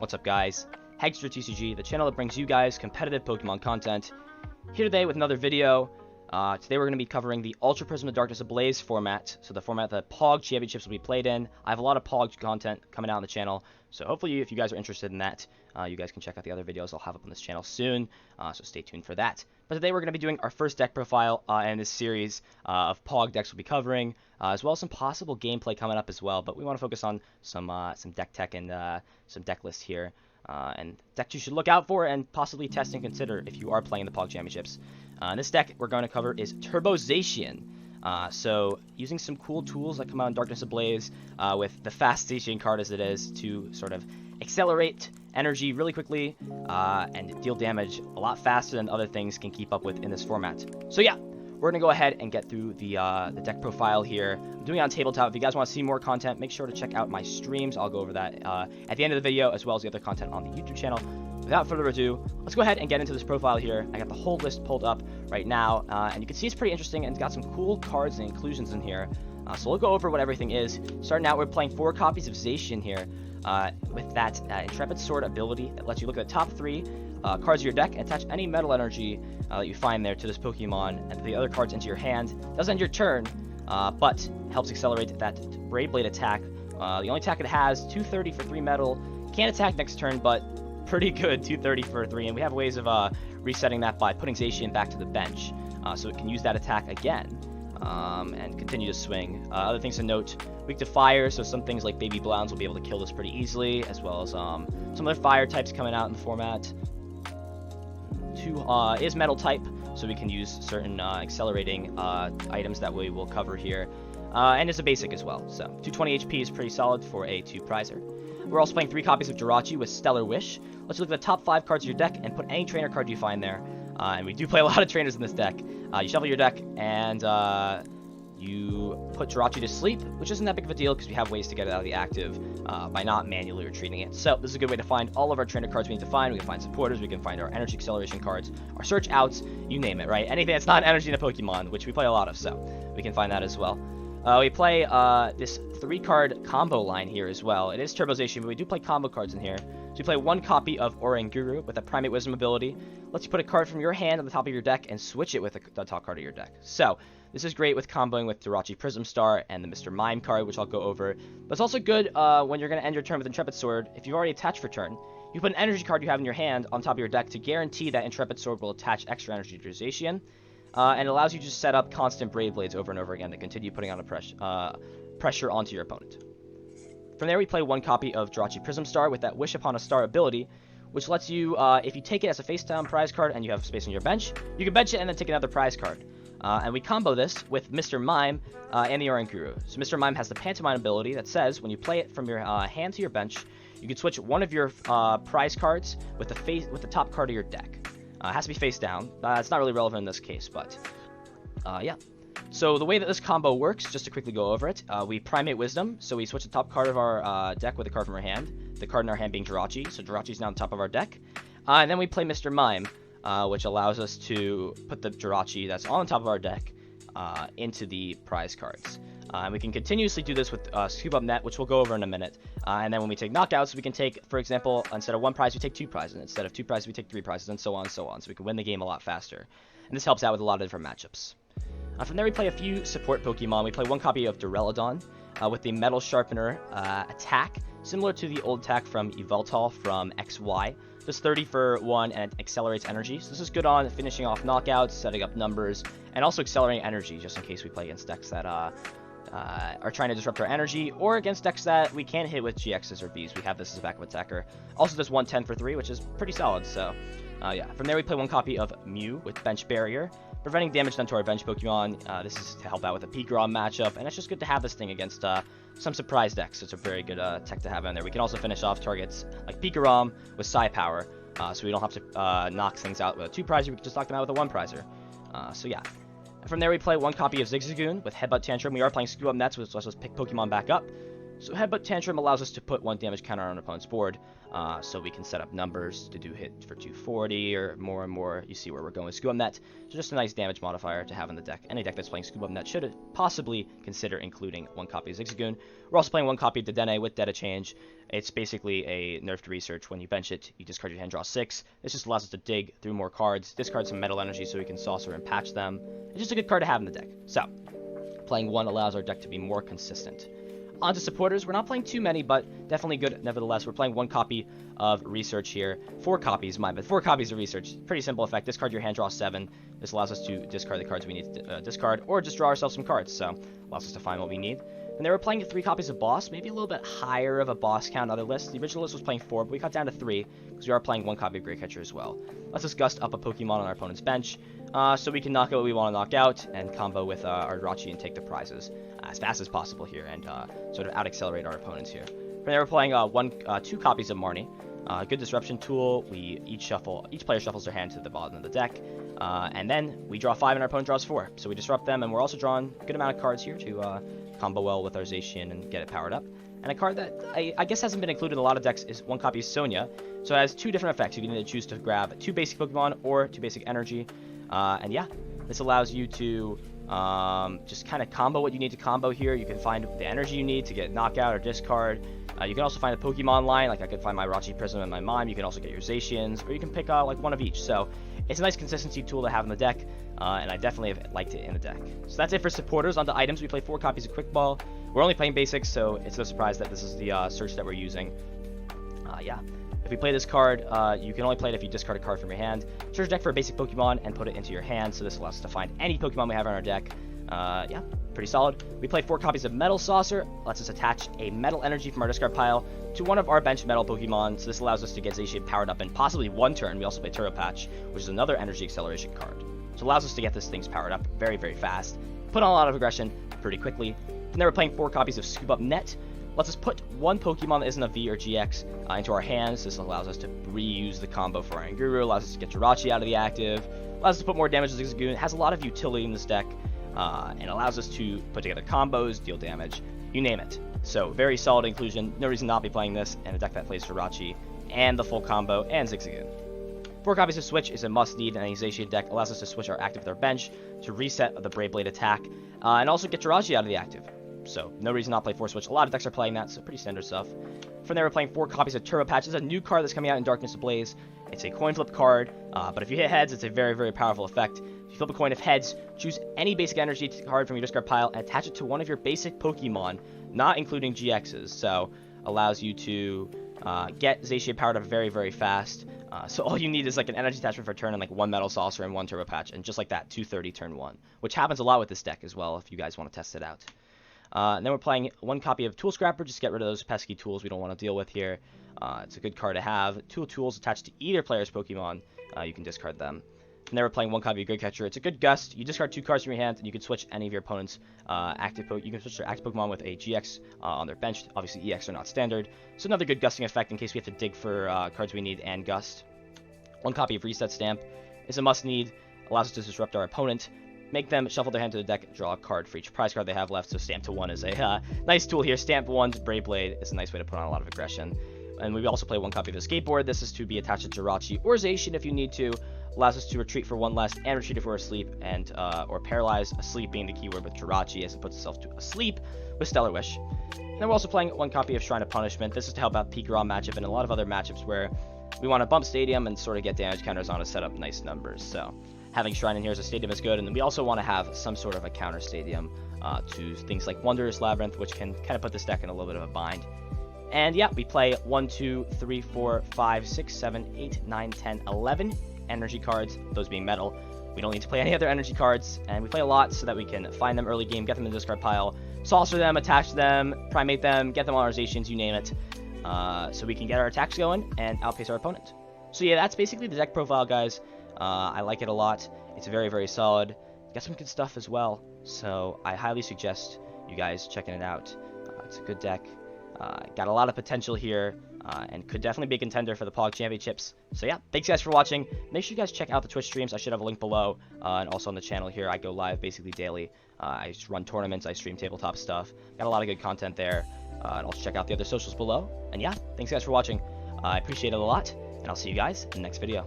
What's up, guys? Hegster TCG, the channel that brings you guys competitive Pokemon content. Here today with another video. Today we're going to be covering the Ultra Prism of Darkness Ablaze format, so the format that POG Championships will be played in. I have a lot of POG content coming out on the channel, so hopefully if you guys are interested in that, you guys can check out the other videos I'll have up on this channel soon, so stay tuned for that. But today we're going to be doing our first deck profile in this series of POG decks we'll be covering, as well as some possible gameplay coming up as well, but we want to focus on some deck tech and some deck lists here. And decks you should look out for and possibly test and consider if you are playing the POG Championships. This deck we're going to cover is Zacian. So using some cool tools that come out in Darkness Ablaze with the fast Zacian card as it is to sort of accelerate energy really quickly and deal damage a lot faster than other things can keep up with in this format. So yeah, we're going to go ahead and get through the deck profile here. I'm doing it on tabletop. If you guys want to see more content, make sure to check out my streams. I'll go over that at the end of the video, as well as the other content on the YouTube channel. Without further ado, let's go ahead and get into this profile here. I got the whole list pulled up right now, and you can see it's pretty interesting, and it's got some cool cards and inclusions in here. So we'll go over what everything is. Starting out, we're playing 4 copies of Zacian here with that Intrepid Sword ability that lets you look at the top 3 cards of your deck and attach any metal energy that you find there to this Pokemon and the other cards into your hand. Doesn't end your turn, but helps accelerate that Brave Blade attack. The only attack it has, 230 for 3 metal. Can't attack next turn, but pretty good, 230 for 3. And we have ways of resetting that by putting Zacian back to the bench, so it can use that attack again and continue to swing. Other things to note, weak to fire, so some things like Baby Blounds will be able to kill this pretty easily, as well as some other fire types coming out in the format. 2 is metal type, so we can use certain accelerating items that we will cover here. And it's a basic as well, so 220 HP is pretty solid for a 2 prizer. We're also playing 3 copies of Jirachi with Stellar Wish. Let's look at the top 5 cards of your deck and put any trainer card you find there. And we do play a lot of trainers in this deck. You shuffle your deck and you put Jirachi to sleep, which isn't that big of a deal because we have ways to get it out of the active by not manually retreating it. So this is a good way to find all of our trainer cards we need to find. We can find supporters, we can find our energy acceleration cards, our search outs, you name it, right? Anything that's not energy in a Pokemon, which we play a lot of, so we can find that as well. We play this 3-card combo line here as well. It is Zacian, but we do play combo cards in here. So we play 1 copy of Oranguru with a Primate Wisdom ability. Lets you put a card from your hand on the top of your deck and switch it with the top card of your deck. So this is great with comboing with Jirachi Prism Star and the Mr. Mime card, which I'll go over. But it's also good when you're going to end your turn with Intrepid Sword. If you've already attached for turn, you put an energy card you have in your hand on top of your deck to guarantee that Intrepid Sword will attach extra energy to Zacian. And it allows you to just set up constant Brave Blades over and over again that continue putting on a pressure onto your opponent. From there, we play 1 copy of Jirachi Prism Star with that Wish Upon a Star ability, which lets you, if you take it as a face-down prize card and you have space on your bench, you can bench it and then take another prize card. And we combo this with Mr. Mime and the Oranguru. So Mr. Mime has the Pantomime ability that says when you play it from your hand to your bench, you can switch one of your prize cards with the top card of your deck. It has to be face down. It's not really relevant in this case, but yeah. So the way that this combo works, just to quickly go over it, we Primate Wisdom, so we switch the top card of our deck with a card from our hand, the card in our hand being Jirachi, so Jirachi's now on top of our deck. And then we play Mr. Mime, which allows us to put the Jirachi that's on top of our deck into the prize cards. And we can continuously do this with Scoop Up Net, which we'll go over in a minute. And then when we take knockouts, we can take, for example, instead of 1 prize, we take 2 prizes. Instead of 2 prizes, we take 3 prizes, and so on and so on. So we can win the game a lot faster. And this helps out with a lot of different matchups. From there, we play a few support Pokemon. We play 1 copy of Duraludon with the Metal Sharpener attack, similar to the old attack from Yveltal from XY. Just 30 for 1 and it accelerates energy. So this is good on finishing off knockouts, setting up numbers, and also accelerating energy, just in case we play against decks that are trying to disrupt our energy, or against decks that we can't hit with GXs or Vs. We have this as a backup attacker. Also does 110 for 3, which is pretty solid, so yeah. From there, we play 1 copy of Mew with Bench Barrier, preventing damage done to our bench Pokemon. This is to help out with a Pigrom matchup, and it's just good to have this thing against some surprise decks. So it's a very good tech to have in there. We can also finish off targets like Pigrom with Psi Power, so we don't have to knock things out with a 2 prizer. We can just knock them out with a 1 prizer. So yeah. From there, we play 1 copy of Zigzagoon with Headbutt Tantrum. We are playing Scoop Up Nets, which lets us pick Pokemon back up. So Headbutt Tantrum allows us to put 1 damage counter on an opponent's board, so we can set up numbers to do hit for 240 or more and more. You see where we're going with Scoop Up Net. So just a nice damage modifier to have in the deck. Any deck that's playing Scoop Up Net should possibly consider including 1 copy of Zigzagoon. We're also playing 1 copy of Dedenne with Data Change. It's basically a nerfed research. When you bench it, you discard your hand, draw 6. This just allows us to dig through more cards, discard some metal energy so we can saucer and patch them. It's just a good card to have in the deck. So, playing 1 allows our deck to be more consistent. On to supporters. We're not playing too many, but definitely good nevertheless. We're playing 1 copy of Research here. 4 copies, but 4 copies of Research. Pretty simple effect. Discard your hand, draw 7. This allows us to discard the cards we need to discard, or just draw ourselves some cards. So, allows us to find what we need. And they were playing 3 copies of Boss, maybe a little bit higher of a Boss count on other lists. The original list was playing 4, but we cut down to 3, because we are playing 1 copy of Great Catcher as well. Let's just gust up a Pokemon on our opponent's bench, so we can knock out what we want to knock out, and combo with our Jirachi and take the prizes as fast as possible here, and sort of out-accelerate our opponents here. From there, we're playing 2 copies of Marnie. Good disruption tool. Each player shuffles their hand to the bottom of the deck, and then we draw 5 and our opponent draws 4. So we disrupt them, and we're also drawing a good amount of cards here to combo well with our Zacian and get it powered up. And a card that I guess hasn't been included in a lot of decks is 1 copy of Sonia. So it has 2 different effects. You can either choose to grab 2 basic Pokemon or 2 basic energy. And yeah, this allows you to just kind of combo what you need to combo here. You can find the energy you need to get knockout or discard. You can also find a Pokemon line, like I could find my Rachi Prism and my Mime. You can also get your Zacians, or you can pick like 1 of each. So it's a nice consistency tool to have in the deck, and I definitely have liked it in the deck. So that's it for supporters. On to items, we play 4 copies of Quick Ball. We're only playing basics, so it's no surprise that this is the search that we're using. Yeah. If we play this card, you can only play it if you discard a card from your hand. Search your deck for a basic Pokemon and put it into your hand, so this allows us to find any Pokemon we have on our deck. Yeah, pretty solid. We play 4 copies of Metal Saucer. Lets us attach a Metal Energy from our discard pile to one of our bench Metal Pokemon, so this allows us to get Zacian powered up in possibly 1 turn. We also play Turbo Patch, which is another energy acceleration card. So it allows us to get this thing powered up very, very fast. Put on a lot of aggression pretty quickly. From there, we're playing 4 copies of Scoop Up Net. Lets us put 1 Pokemon that isn't a V or GX into our hands. This allows us to reuse the combo for our Anguru, allows us to get Jirachi out of the active, allows us to put more damage to Zigzagoon. It has a lot of utility in this deck, and allows us to put together combos, deal damage, you name it. So, very solid inclusion. No reason not to be playing this in a deck that plays Jirachi and the full combo and Zigzagoon. 4 copies of Switch is a must-need in any Zacian deck. Allows us to switch our active with our bench to reset the Brave Blade attack, and also get Jirachi out of the active. So, no reason not to play 4 Switch. A lot of decks are playing that, so pretty standard stuff. From there, we're playing 4 copies of Turbo Patch. This is a new card that's coming out in Darkness Ablaze. It's a coin flip card, but if you hit heads, it's a very, very powerful effect. If you flip a coin of heads, choose any basic energy card from your discard pile and attach it to one of your basic Pokemon, not including GXs. So, allows you to get Zacian powered up very, very fast. So all you need is like an energy attachment for a turn and like 1 Metal Saucer and 1 Turbo Patch, and just like that, 230 turn 1, which happens a lot with this deck as well if you guys want to test it out. And then we're playing 1 copy of Tool Scrapper, just to get rid of those pesky tools we don't want to deal with here. It's a good card to have. 2 tools attached to either player's Pokemon, you can discard them. And then we're playing 1 copy of Great Catcher. It's a good gust. You discard 2 cards from your hand, and you can switch any of your opponent's you can switch their active Pokemon with a GX on their bench. Obviously, EX are not standard. So another good gusting effect in case we have to dig for cards we need and gust. 1 copy of Reset Stamp is a must-need. Allows us to disrupt our opponent. Make them shuffle their hand to the deck, draw a card for each prize card they have left. So Stamp to 1 is a nice tool here. Stamp 1's Brave Blade is a nice way to put on a lot of aggression. And we also play 1 copy of the Skateboard. This is to be attached to Jirachi or Zacian if you need to. Allows us to retreat for 1 less and retreat if we're asleep, and or paralyze, asleep being the keyword with Jirachi as it puts itself to asleep with Stellar Wish. And then we're also playing 1 copy of Shrine of Punishment. This is to help out Peak Raw matchup and a lot of other matchups where we want to bump Stadium and sort of get damage counters on to set up nice numbers. So having Shrine in here as a Stadium is good, and then we also want to have some sort of a counter Stadium to things like Wondrous Labyrinth, which can kind of put this deck in a little bit of a bind. And yeah, we play 1, 2, 3, 4, 5, 6, 7, 8, 9, 10, 11 energy cards, those being metal. We don't need to play any other energy cards, and we play a lot so that we can find them early game, get them in the discard pile, saucer them, attach them, primate them, get them on our Zacians, you name it, so we can get our attacks going and outpace our opponent. So yeah, that's basically the deck profile, guys. I like it a lot. It's very, very solid. Got some good stuff as well, so I highly suggest you guys checking it out. It's a good deck. Got a lot of potential here, and could definitely be a contender for the POG Championships. So yeah, thanks guys for watching. Make sure you guys check out the Twitch streams. I should have a link below, and also on the channel here. I go live basically daily. I just run tournaments, I stream tabletop stuff. Got a lot of good content there. And also check out the other socials below. And yeah, thanks guys for watching. I appreciate it a lot, and I'll see you guys in the next video.